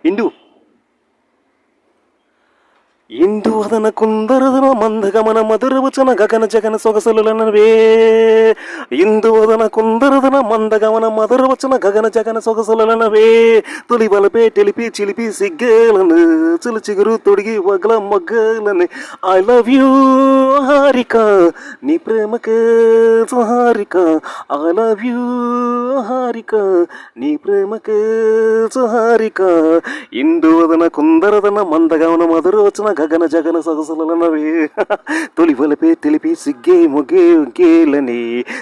ఇందు ఇందువదన కుందరదన మందగమన మధురవచన గగన జగన సొగసులనవే ఇందువదన కుందరదన మందగమన మధురవచన గగన జగన సొగసులనవే తొలి వలపే తెలిపి చిలిపి సిగ్గేలను చిలు చిగురు తొడిగి వగల మొగ్గలని ఐ లవ్ యూ హారిక నీ ప్రేమకే Harika I love you Harika నీ ప్రేమకే హారిక ఇందువదన కుందరదన మందగమన మధురవచన గగన జగన సొగసులనవే తొలి వలపే తెలిపి సిగ్గే మొగ్గేలని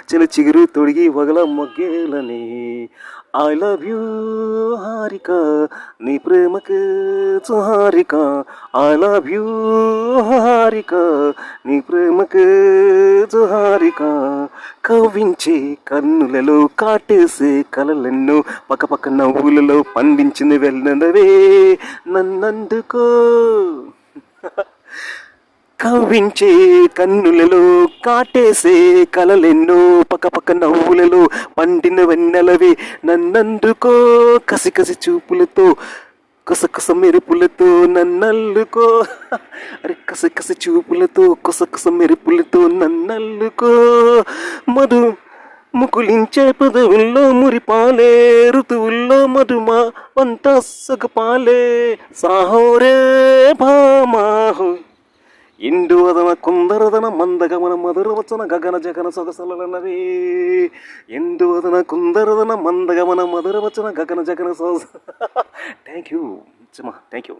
చిల చిగురు తొడిగి వగల మొగ్గేలని ఐ లవ్ యూ హారిక నీ ప్రేమకే Harika I love you Harika నీ ప్రేమకే హారిక కవ్వించే కన్నులలో కాటేసే కలలెన్నో పక్కపక్క నవ్వులలో పండించిన వెళ్ళనవే నన్నందుకో కవ్వించే కన్నులలో కాటేసే కలలెన్నో పక్కపక్క నవ్వులలో పండిన వెన్నెలవి నన్నందుకో కసి కసి చూపులతో కొసకొస మెరుపులతో నన్నల్లుకో అరే కసి కసి చూపులతో కొసకొస మెరుపులతో నన్నల్లుకో మధు ముకులించే పదవుల్లో మురిపాలే ఋతువుల్లో మధుమా వంట సగపాలే సాహోరే భామాహో ఇందువదన కుందరదన మందగమన మధురవచన గగన జగన సొగసులనవే ఇందువదన కుందరదన మందగమన మధురవచన గగన జగన సొగసు థ్యాంక్ యూ థ్యాంక్ యూ